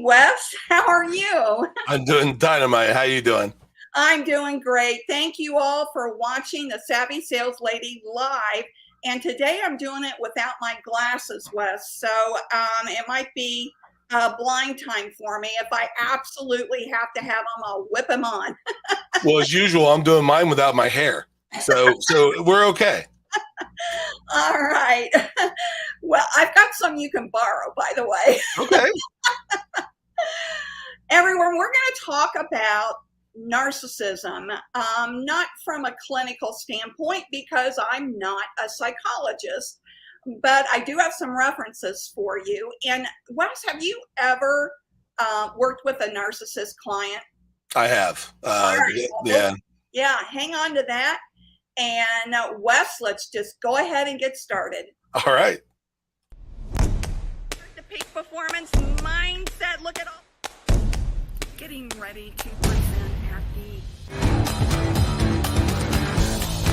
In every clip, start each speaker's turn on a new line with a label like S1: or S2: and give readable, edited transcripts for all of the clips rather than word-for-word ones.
S1: Wes. How are you?
S2: I'm doing dynamite. How you doing?
S1: I'm doing great. Thank you all for watching the Savvy Sales Lady live. And today I'm doing it without my glasses, Wes. So it might be a blind time for me. If I absolutely have to have them, I'll whip them on.
S2: Well, as usual, I'm doing mine without my hair. So we're okay.
S1: All right. Well, I've got some you can borrow, by the way.
S2: Okay.
S1: Everyone, we're going to talk about narcissism, not from a clinical standpoint because I'm not a psychologist, but I do have some references for you. And Wes, have you ever worked with a narcissist client?
S2: I have.
S1: All right.
S2: Yeah.
S1: Yeah, hang on to that. And Wes, let's just go ahead and get started.
S2: All right.
S1: The peak performance mindset. Look at all. Getting ready to present at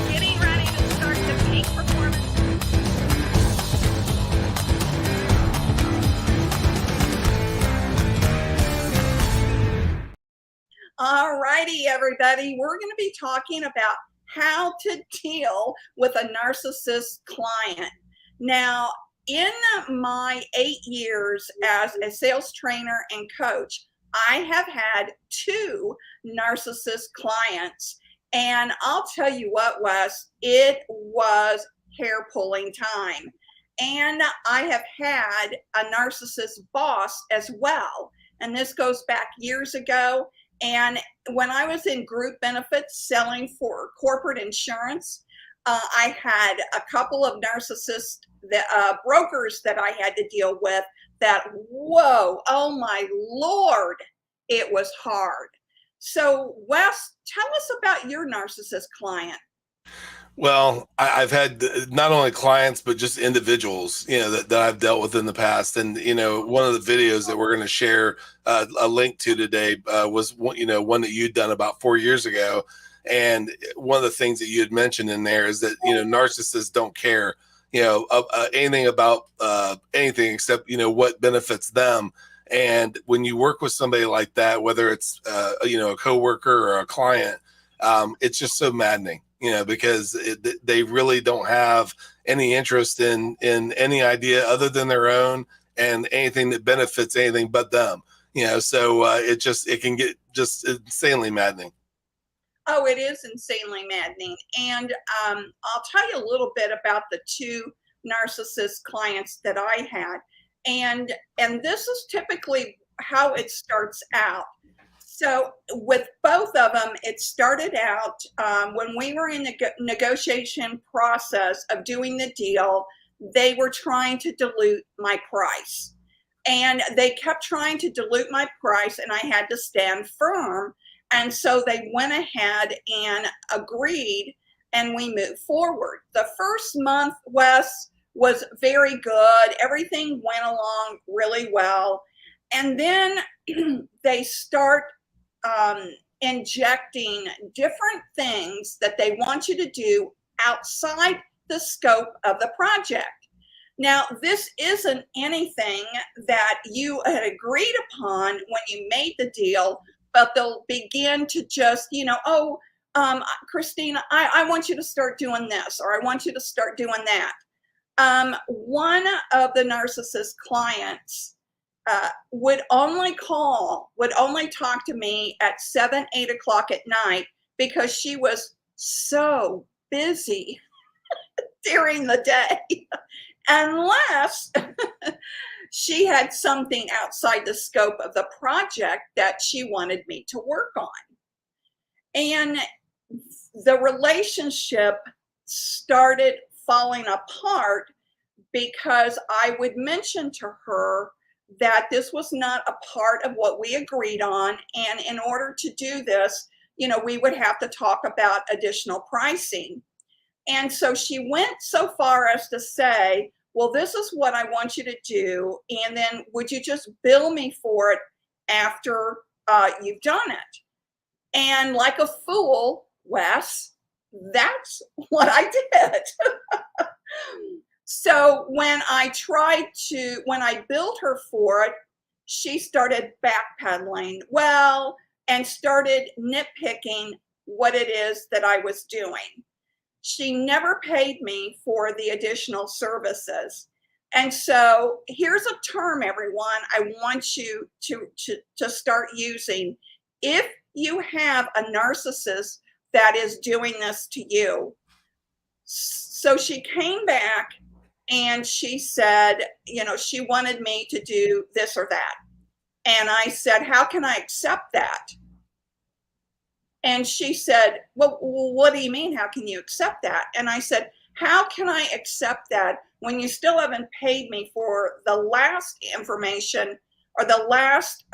S1: getting ready to start the peak performance. All righty, everybody. We're going to be talking about how to deal with a narcissist client. Now, in my 8 years as a sales trainer and coach, I have had 2 narcissist clients. And I'll tell you what, Wes, it was hair pulling time. And I have had a narcissist boss as well. And this goes back years ago. And when I was in group benefits selling for corporate insurance, I had a couple of narcissist brokers that I had to deal with that, whoa, oh my Lord, it was hard. So Wes, tell us about your narcissist client.
S2: Well, I've had not only clients, but just individuals, that I've dealt with in the past. And, one of the videos that we're going to share a link to today was, one that you'd done about 4 years ago. And one of the things that you had mentioned in there is that, narcissists don't care, anything about anything except, what benefits them. And when you work with somebody like that, whether it's, a coworker or a client, it's just so maddening. Because they really don't have any interest in any idea other than their own and anything that benefits anything but them. So it can get just insanely maddening.
S1: Oh, it is insanely maddening. And I'll tell you a little bit about the 2 narcissist clients that I had. And this is typically how it starts out. So with both of them, it started out when we were in the negotiation process of doing the deal, they were trying to dilute my price. And they kept trying to dilute my price, and I had to stand firm. And so they went ahead and agreed, and we moved forward. The first month, Wes, was very good. Everything went along really well. And then they start injecting different things that they want you to do outside the scope of the project. Now, this isn't anything that you had agreed upon when you made the deal, but they'll begin to just, Christina, I want you to start doing this, or I want you to start doing that. One of the narcissist clients would only talk to me at 7, 8 o'clock at night because she was so busy during the day, unless she had something outside the scope of the project that she wanted me to work on. And the relationship started falling apart because I would mention to her that this was not a part of what we agreed on. And in order to do this, we would have to talk about additional pricing. And so she went so far as to say, well, this is what I want you to do. And then would you just bill me for it after you've done it? And like a fool, Wes, that's what I did. So when I billed her for it, she started backpedaling, and started nitpicking what it is that I was doing. She never paid me for the additional services. And so here's a term, everyone, I want you to start using. If you have a narcissist that is doing this to you. So she came back and she said, she wanted me to do this or that. And I said, how can I accept that? And she said, well, what do you mean? How can you accept that? And I said, how can I accept that when you still haven't paid me for the last information or the last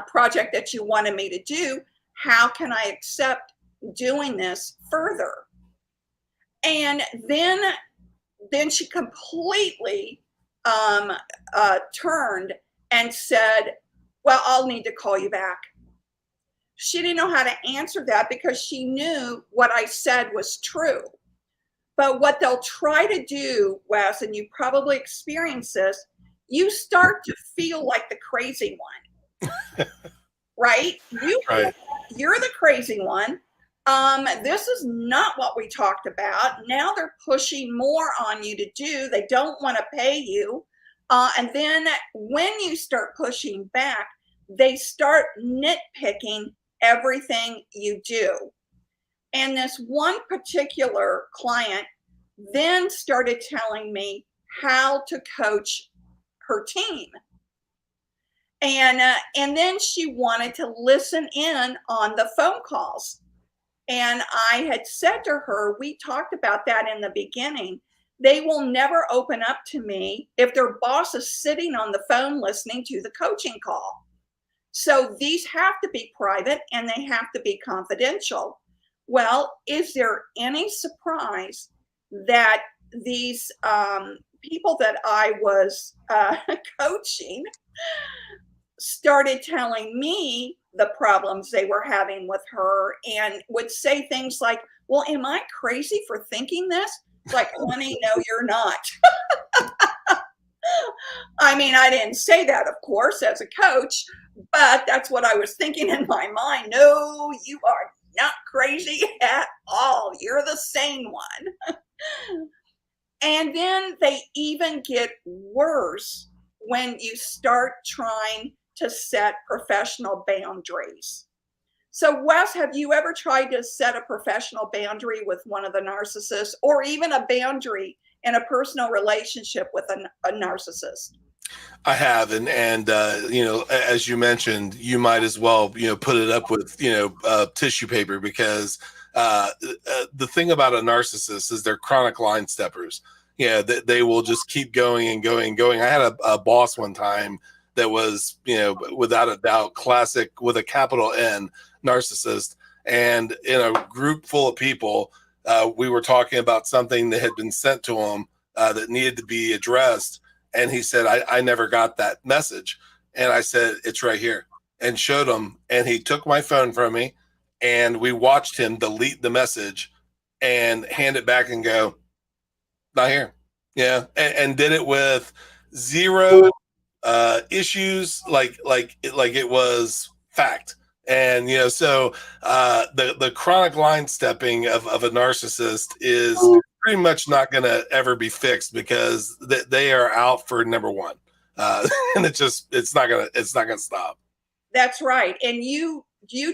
S1: project that you wanted me to do? How can I accept doing this further? And then she completely turned and said, well, I'll need to call you back. She didn't know how to answer that because she knew what I said was true. But what they'll try to do, Wes, and you probably experience this, you start to feel like the crazy one, right?
S2: Right.
S1: You're the crazy one. This is not what we talked about. Now they're pushing more on you to do. They don't want to pay you. And then when you start pushing back, they start nitpicking everything you do. And this one particular client then started telling me how to coach her team. And then she wanted to listen in on the phone calls. And I had said to her, we talked about that in the beginning. They will never open up to me if their boss is sitting on the phone listening to the coaching call. So these have to be private and they have to be confidential. Well, is there any surprise that these people that I was coaching started telling me the problems they were having with her and would say things like, well, am I crazy for thinking this? It's like, honey, no, you're not. I mean, I didn't say that, of course, as a coach, but that's what I was thinking in my mind. No, you are not crazy at all. You're the sane one. And then they even get worse when you start trying to set professional boundaries. So, Wes, have you ever tried to set a professional boundary with one of the narcissists, or even a boundary in a personal relationship with a narcissist?
S2: I have, and as you mentioned, you might as well put it up with tissue paper, because the thing about a narcissist is they're chronic line steppers. Yeah, they will just keep going and going and going. I had a boss one time that was without a doubt classic, with a capital N, narcissist. And in a group full of people, we were talking about something that had been sent to him that needed to be addressed. And he said, I never got that message. And I said, it's right here, and showed him. And he took my phone from me, and we watched him delete the message and hand it back and go, not here. Yeah. And did it with zero issues, like it was fact. And so the chronic line stepping of a narcissist is pretty much not going to ever be fixed, because they are out for number one, and it's not gonna stop.
S1: That's right. And you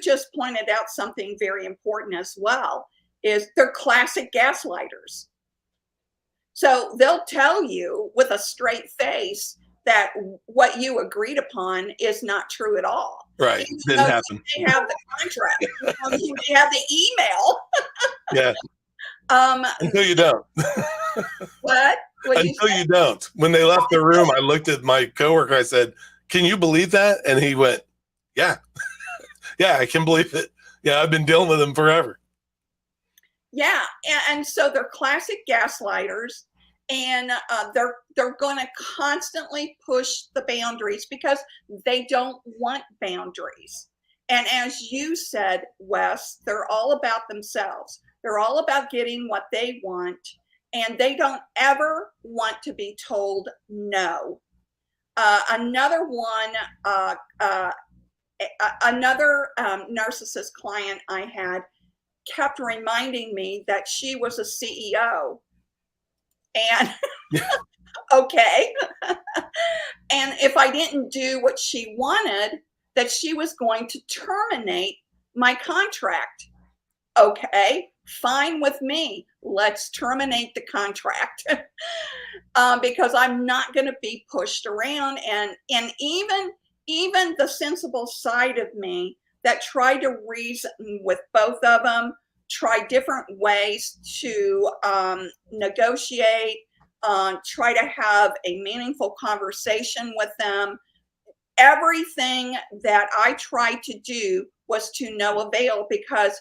S1: just pointed out something very important as well, is they're classic gaslighters. So they'll tell you with a straight face that what you agreed upon is not true at all.
S2: Right. Didn't happen.
S1: They have the contract. They have the email.
S2: Yeah. Until you don't.
S1: What?
S2: Until you don't. When they left the room, I looked at my coworker. I said, "Can you believe that?" And he went, "Yeah, yeah, I can believe it. Yeah, I've been dealing with them forever."
S1: Yeah, and so they're classic gaslighters, and they're going to constantly push the boundaries because they don't want boundaries. And as you said, Wes, they're all about themselves. They're all about getting what they want, and they don't ever want to be told no. Another one, another narcissist client I had kept reminding me that she was a CEO. And okay. And if I didn't do what she wanted, that she was going to terminate my contract. Okay, fine with me. Let's terminate the contract. Because I'm not going to be pushed around. And even the sensible side of me that tried to reason with both of them, try different ways to negotiate, try to have a meaningful conversation with them. Everything that I tried to do was to no avail, because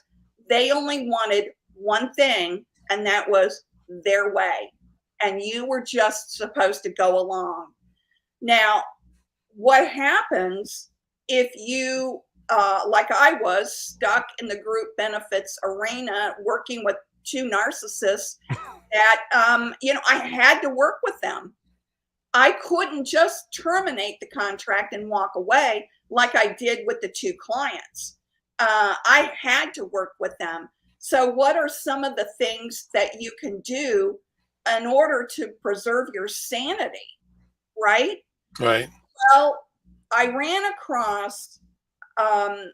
S1: they only wanted one thing, and that was their way. And you were just supposed to go along. Now, what happens if you, like I was, stuck in the group benefits arena working with two narcissists that, I had to work with them. I couldn't just terminate the contract and walk away like I did with the two clients. I had to work with them. So what are some of the things that you can do in order to preserve your sanity, right?
S2: Right.
S1: Well, I ran across a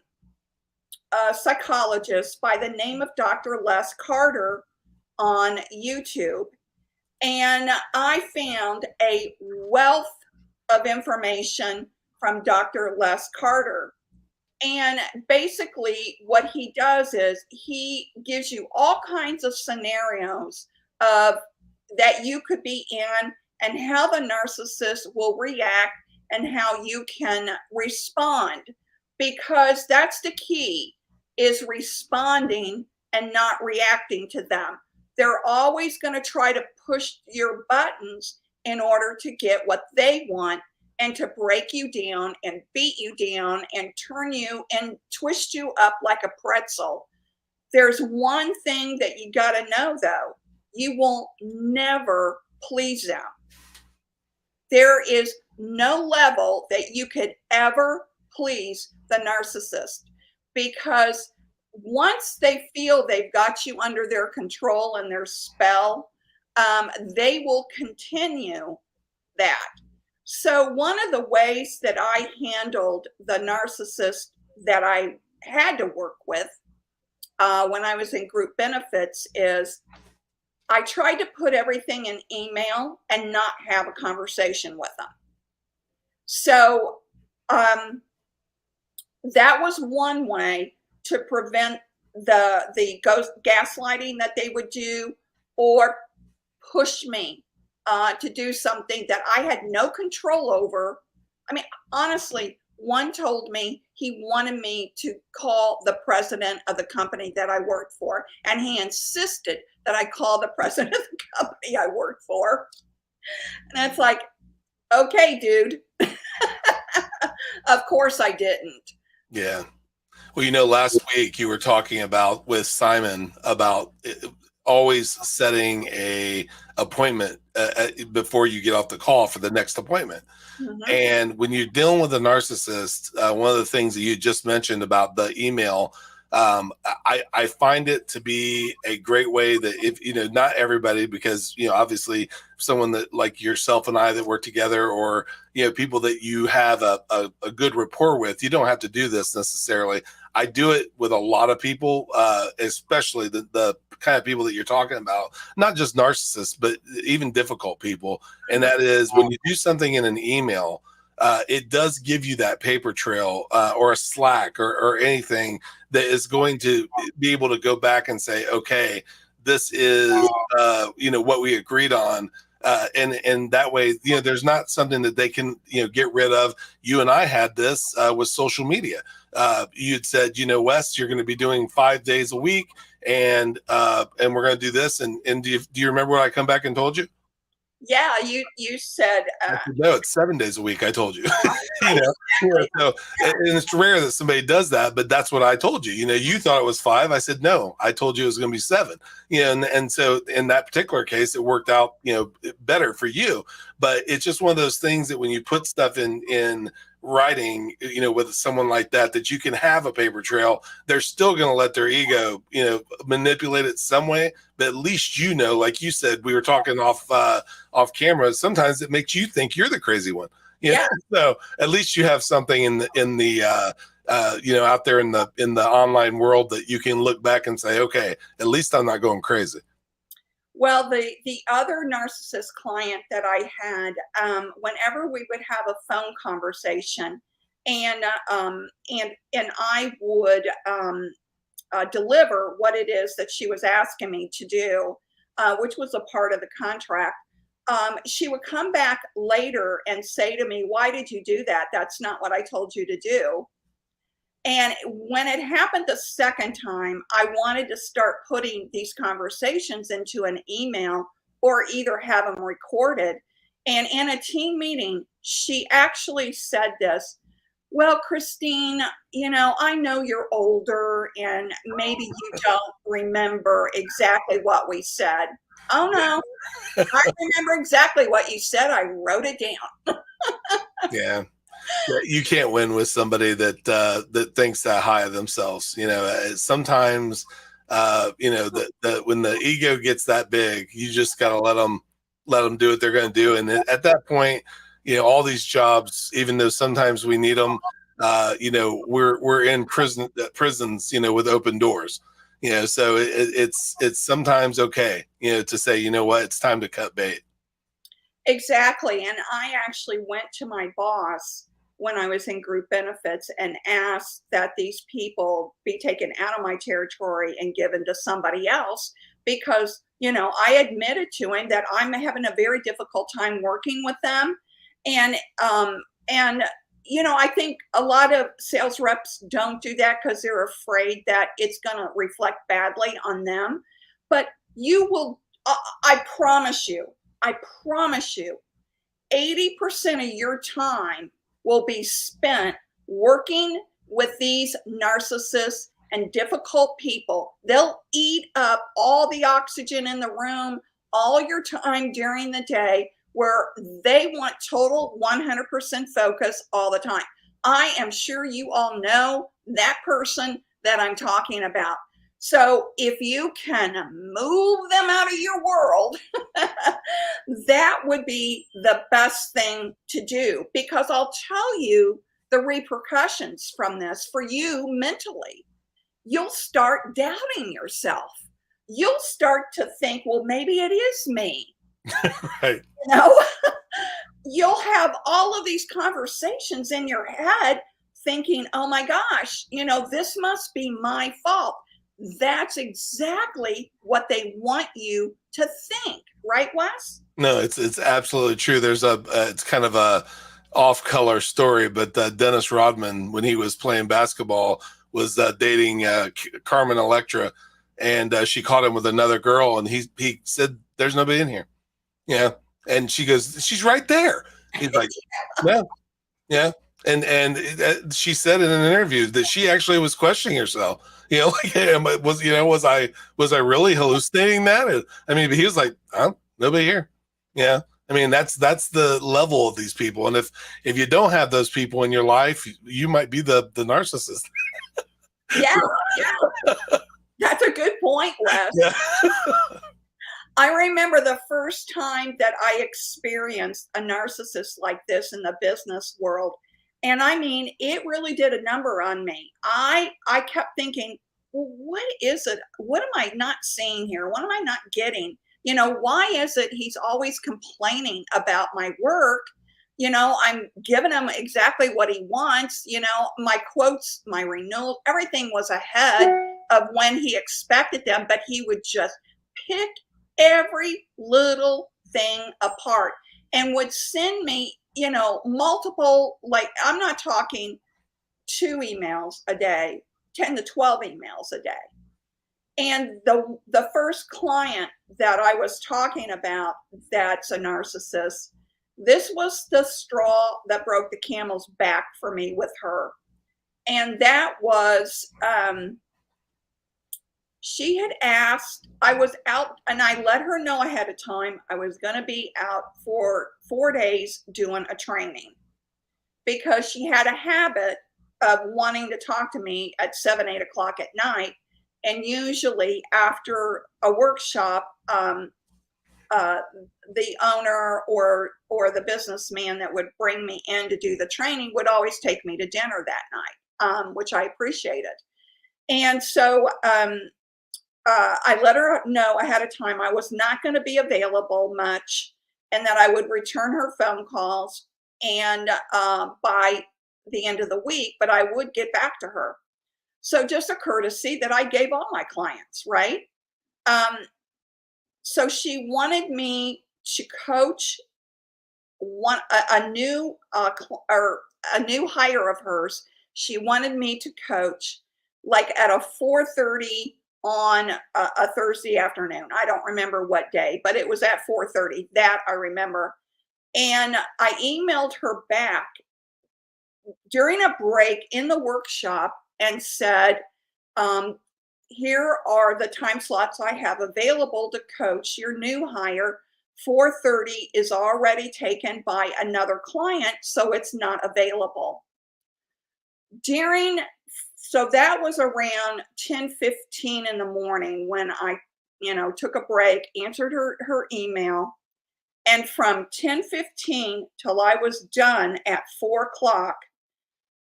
S1: psychologist by the name of Dr. Les Carter on YouTube. And I found a wealth of information from Dr. Les Carter. And basically what he does is he gives you all kinds of scenarios of that you could be in, and how the narcissist will react, and how you can respond, because that's the key, is responding and not reacting to them. They're always going to try to push your buttons in order to get what they want, and to break you down and beat you down and turn you and twist you up like a pretzel. There's one thing that you got to know, though. You will never please them. There is no level that you could ever please the narcissist, because once they feel they've got you under their control and their spell, they will continue that. So one of the ways that I handled the narcissist that I had to work with when I was in group benefits is I tried to put everything in email and not have a conversation with them. So that was one way to prevent the gaslighting that they would do, or push me to do something that I had no control over. I mean, honestly, one told me he wanted me to call the president of the company that I worked for, and he insisted that I call the president of the company I worked for. And it's like, okay, dude. Of course I didn't.
S2: Yeah. Well, last week you were talking about with Simon about always setting a appointment before you get off the call for the next appointment. Mm-hmm. And when you're dealing with a narcissist, one of the things that you just mentioned about the email, I find it to be a great way that if, not everybody, because, obviously someone that like yourself and I that work together, or, people that you have a good rapport with, you don't have to do this necessarily. I do it with a lot of people, especially the kind of people that you're talking about, not just narcissists, but even difficult people. And that is when you do something in an email, it does give you that paper trail or a Slack or anything that is going to be able to go back and say, okay, this is, what we agreed on. And that way, there's not something that they can, get rid of. You and I had this with social media. You'd said, Wes, you're going to be doing 5 days a week, and we're going to do this. And do you remember what I come back and told you?
S1: Yeah, you said
S2: No, it's 7 days a week. I told you, you
S1: right,
S2: know.
S1: exactly.
S2: So, and it's rare that somebody does that, but that's what I told you. You thought it was 5. I said no. I told you it was going to be 7. And so in that particular case, it worked out, better for you. But it's just one of those things that when you put stuff in writing, with someone like that you can have a paper trail. They're still going to let their ego, manipulate it some way. But at least like you said, we were talking off camera, sometimes it makes you think you're the crazy one.
S1: Yeah.
S2: So at least you have something in the out there in the online world that you can look back and say, okay, at least I'm not going crazy.
S1: Well, the other narcissist client that I had, whenever we would have a phone conversation, and I would deliver what it is that she was asking me to do, which was a part of the contract. She would come back later and say to me, "Why did you do that? That's not what I told you to do." And when it happened the second time, I wanted to start putting these conversations into an email or either have them recorded. And in a team meeting, she actually said this, "Well, Christine, I know you're older and maybe you don't remember exactly what we said." Oh, no, I remember exactly what you said. I wrote it down.
S2: Yeah. You can't win with somebody that thinks that high of themselves. Sometimes, that when the ego gets that big, you just got to let them do what they're going to do. And at that point, all these jobs, even though sometimes we need them, we're in prisons, with open doors. So it's sometimes okay, to say, what, it's time to cut bait.
S1: Exactly. And I actually went to my boss when I was in group benefits and asked that these people be taken out of my territory and given to somebody else because, I admitted to him that I'm having a very difficult time working with them. And, and, I think a lot of sales reps don't do that because they're afraid that it's going to reflect badly on them. But you will, I promise you, 80% of your time will be spent working with these narcissists and difficult people. They'll eat up all the oxygen in the room, all your time during the day, where they want total 100% focus all the time. I am sure you all know that person that I'm talking about. So if you can move them out of your world, that would be the best thing to do, because I'll tell you the repercussions from this for you mentally. You'll start doubting yourself. You'll start to think, well, maybe it is me.
S2: Right.
S1: You'll have all of these conversations in your head thinking, oh my gosh, this must be my fault. That's exactly what they want you to think, right, Wes?
S2: No, it's absolutely true. There's it's kind of a off color story, but Dennis Rodman, when he was playing basketball, was dating Carmen Electra, and she caught him with another girl, and he said, "There's nobody in here." Yeah, and she goes, "She's right there." He's like, "Yeah, yeah." And she said in an interview that she actually was questioning herself. Was I really hallucinating that? I mean, he was like, "Huh, nobody here." Yeah. I mean, that's the level of these people. And if you don't have those people in your life, you might be the narcissist.
S1: Yeah, yeah. That's a good point, Wes.
S2: Yeah.
S1: I remember the first time that I experienced a narcissist like this in the business world. And I mean, it really did a number on me. I kept thinking, well, what is it? What am I not seeing here? What am I not getting? Why is it he's always complaining about my work? I'm giving him exactly what he wants. My quotes, my renewal, everything was ahead of when he expected them, but he would just pick every little thing apart and would send me, multiple, like, I'm not talking 2 emails a day, 10 to 12 emails a day. And the first client that I was talking about that's a narcissist, this was the straw that broke the camel's back for me with her. And that was, she had asked, I was out, and I let her know ahead of time I was going to be out for 4 days doing a training, because she had a habit of wanting to talk to me at 7, 8 o'clock at night. And usually after a workshop, the owner or the businessman that would bring me in to do the training would always take me to dinner that night, which I appreciated. And so I let her know ahead of time I was not going to be available much, and that I would return her phone calls and by the end of the week, but I would get back to her. So just a courtesy that I gave all my clients, right? So she wanted me to coach a new hire of hers. She wanted me to coach like at a 4:30 on a Thursday afternoon. I don't remember what day, but it was at 4:30. That I remember. And I emailed her back during a break in the workshop and said, here are the time slots I have available to coach your new hire. 4:30 is already taken by another client, so it's not available. So that was around 10:15 in the morning when I, took a break, answered her email. And from 10:15 till I was done at 4 o'clock,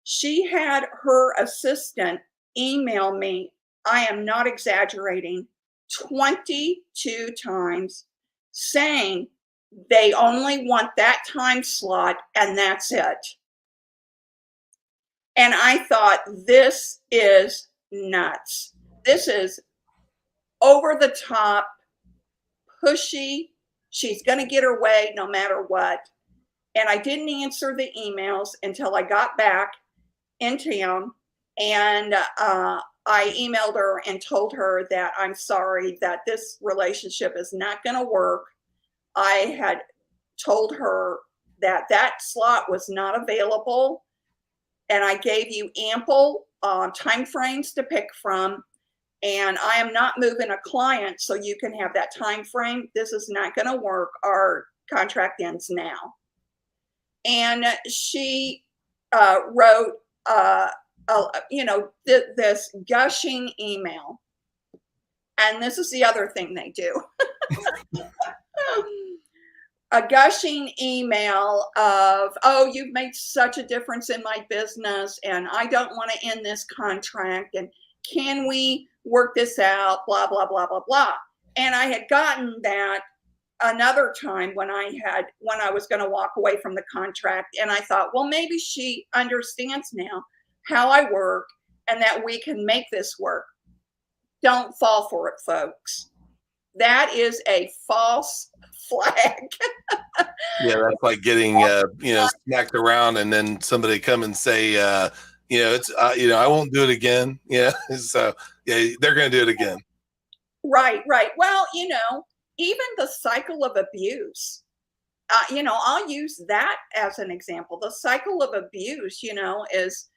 S1: she had her assistant email me, I am not exaggerating, 22 times, saying they only want that time slot and that's it. And I thought, this is nuts. This is over the top, pushy. She's going to get her way no matter what. And I didn't answer the emails until I got back in town, and I emailed her and told her that I'm sorry that this relationship is not going to work. I had told her that that slot was not available, and I gave you ample time frames to pick from, and I am not moving a client so you can have that time frame. This is not going to work. Our contract ends now. And she wrote this gushing email. And this is the other thing they do. A gushing email of, oh, you've made such a difference in my business, and I don't want to end this contract, and can we work this out, blah, blah, blah, blah, blah. And I had gotten that another time when I was going to walk away from the contract, and I thought, well, maybe she understands now how I work and that we can make this work. Don't fall for it, folks. That is a false flag.
S2: Yeah, that's like getting smacked around and then somebody come and say it's I won't do it again. Yeah. So yeah, they're going to do it again.
S1: Right. Well, even the cycle of abuse, I'll use that as an example. The cycle of abuse, is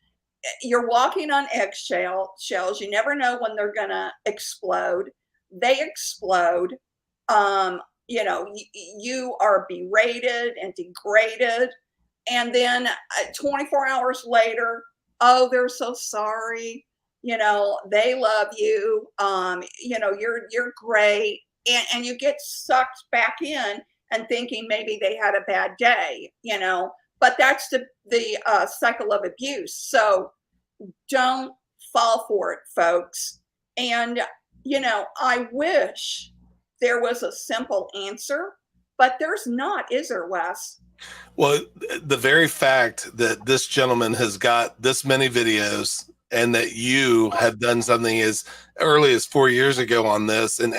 S1: you're walking on eggshells. You never know when they're going to explode. They explode. You are berated and degraded. And then 24 hours later, oh, they're so sorry. They love you. You're great. And you get sucked back in and thinking maybe they had a bad day, but that's the cycle of abuse. So don't fall for it, folks. And, I wish there was a simple answer, but there's not, is there, Wes?
S2: Well, the very fact that this gentleman has got this many videos and that you have done something as early as 4 years ago on this and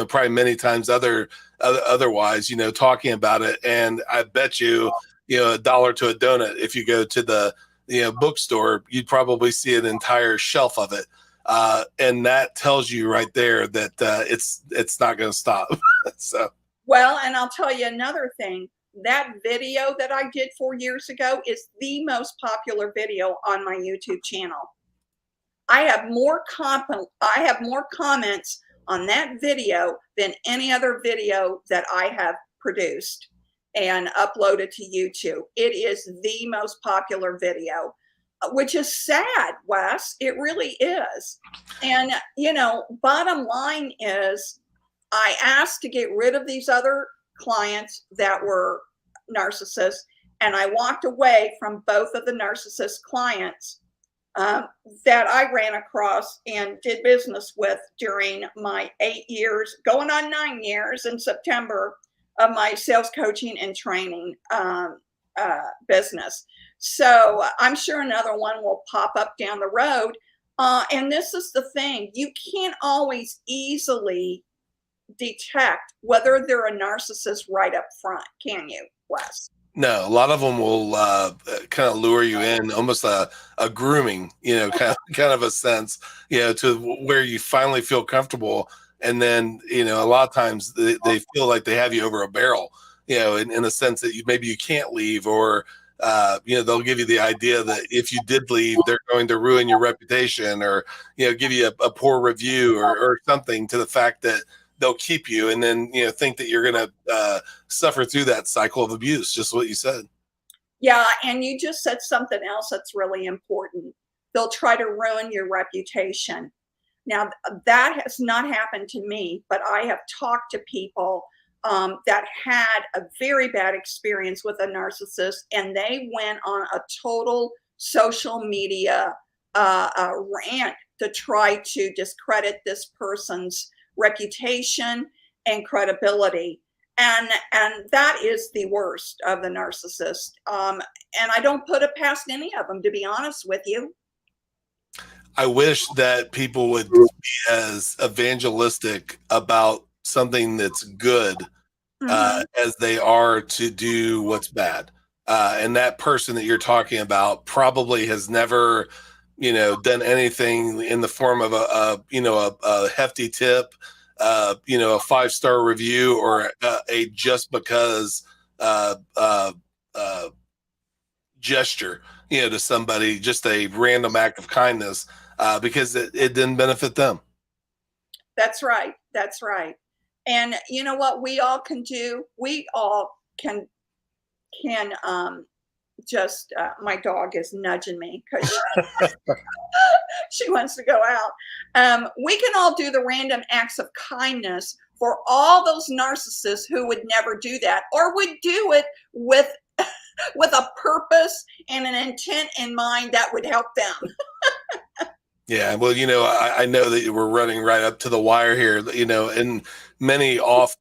S2: probably many times otherwise, talking about it. And I bet you, $1 to a donut, if you go to the, bookstore, you'd probably see an entire shelf of it. And that tells you right there that it's not going to stop. So.
S1: Well, and I'll tell you another thing. That video that I did 4 years ago is the most popular video on my YouTube channel. I have more comments on that video than any other video that I have produced and uploaded to YouTube. It is the most popular video, which is sad, Wes. It really is. And, bottom line is, I asked to get rid of these other clients that were narcissists, and I walked away from both of the narcissist clients that I ran across and did business with during my 8 years, going on 9 years in September, of my sales coaching and training business. So I'm sure another one will pop up down the road. And this is the thing, you can't always easily detect whether they're a narcissist right up front, can you, Wes?
S2: No, a lot of them will kind of lure you in, almost a grooming, kind of a sense, to where you finally feel comfortable. And then, a lot of times they feel like they have you over a barrel, in a sense that maybe you can't leave, or, they'll give you the idea that if you did leave, they're going to ruin your reputation, or, give you a poor review or something, to the fact that they'll keep you, and then think that you're going to suffer through that cycle of abuse. Just what you said.
S1: Yeah, and you just said something else that's really important. They'll try to ruin your reputation. Now, that has not happened to me, but I have talked to people that had a very bad experience with a narcissist, and they went on a total social media rant to try to discredit this person's reputation and credibility, and that is the worst of the narcissist, and I don't put it past any of them, to be honest with you.
S2: I wish that people would be as evangelistic about something that's good as they are to do what's bad, and that person that you're talking about probably has never done anything in the form of a hefty tip, a 5-star review, or a just because gesture, to somebody, just a random act of kindness, because it didn't benefit them.
S1: That's right. That's right. And you know what we all can do? We all can just my dog is nudging me because she wants to go out. We can all do the random acts of kindness for all those narcissists who would never do that, or would do it with a purpose and an intent in mind that would help them.
S2: Yeah, well, I know that we're running right up to the wire here, in many off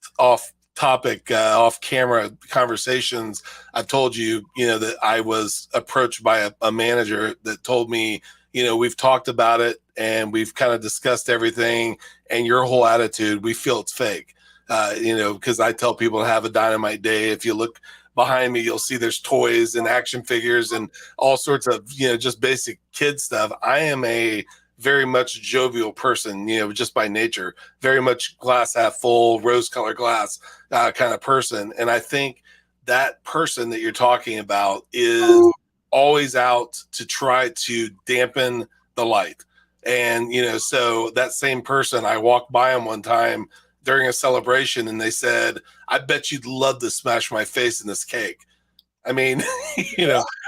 S2: topic, off camera conversations. I've told you, that I was approached by a manager that told me, we've talked about it and we've kind of discussed everything, and your whole attitude, we feel it's fake. Because I tell people to have a dynamite day. If you look behind me, you'll see there's toys and action figures and all sorts of, just basic kid stuff. I am a very much jovial person, just by nature, very much glass half full, rose colored glass kind of person. And I think that person that you're talking about is always out to try to dampen the light. And, so that same person, I walked by him one time during a celebration, and they said, "I bet you'd love to smash my face in this cake." I mean,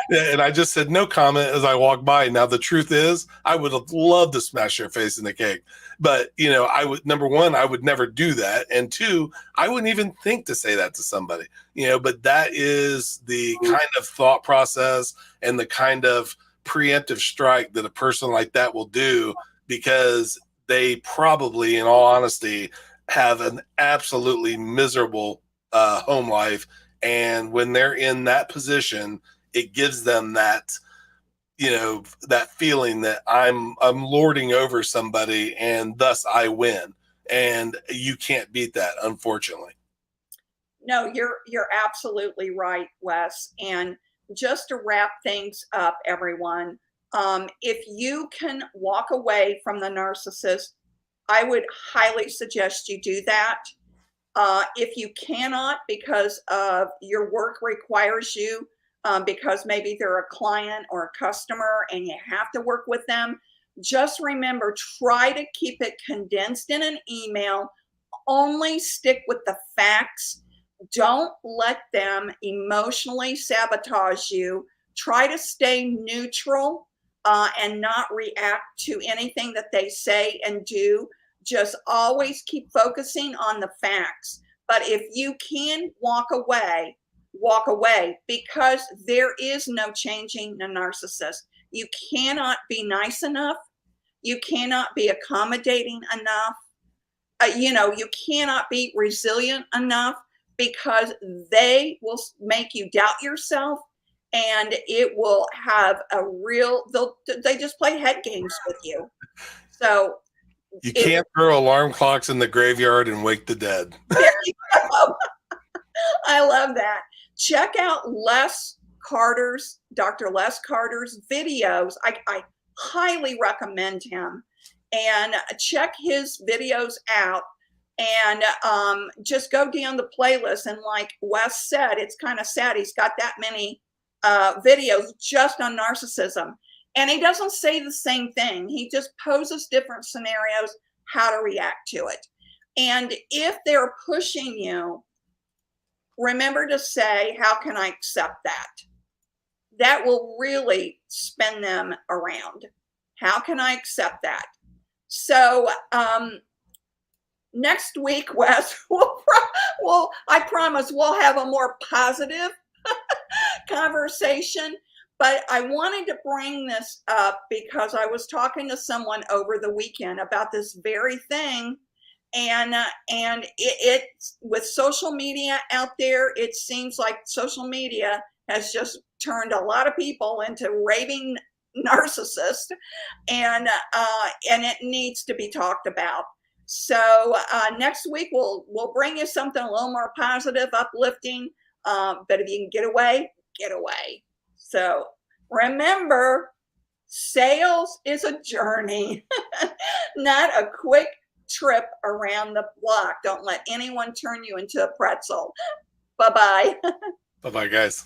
S2: and I just said no comment as I walked by. Now, the truth is, I would have loved to smash your face in the cake. But, I would, number one, I would never do that. And two, I wouldn't even think to say that to somebody, but that is the kind of thought process and the kind of preemptive strike that a person like that will do, because they probably, in all honesty, have an absolutely miserable home life. And when they're in that position, it gives them that, that feeling that I'm lording over somebody, and thus I win. And you can't beat that, unfortunately.
S1: No, you're absolutely right, Wes. And just to wrap things up, everyone, If you can walk away from the narcissist, I would highly suggest you do that. If you cannot, because of your work requires you, because maybe they're a client or a customer and you have to work with them, just remember, try to keep it condensed in an email. Only stick with the facts. Don't let them emotionally sabotage you. Try to stay neutral and not react to anything that they say and do. Just always keep focusing on the facts. But if you can walk away, because there is no changing a narcissist. You cannot be nice enough. You cannot be accommodating enough. You cannot be resilient enough, because they will make you doubt yourself, and it will have they just play head games with you. So
S2: you can't throw alarm clocks in the graveyard and wake the dead.
S1: There you go. I love that. Check out Dr. Les Carter's videos. I highly recommend him, and check his videos out, and just go down the playlist. And like Wes said, it's kind of sad he's got that many videos just on narcissism, and he doesn't say the same thing. He just poses different scenarios, how to react to it. And if they're pushing you, remember to say, how can I accept that? That will really spin them around. How can I accept that? So next week, Wes, I promise we'll have a more positive conversation. But I wanted to bring this up because I was talking to someone over the weekend about this very thing. And it with social media out there, it seems like social media has just turned a lot of people into raving narcissists, and it needs to be talked about. So next week we'll bring you something a little more positive, uplifting. But if you can get away, get away. So remember, sales is a journey, not a quick trip around the block. Don't let anyone turn you into a pretzel. Bye-bye.
S2: Bye-bye, guys.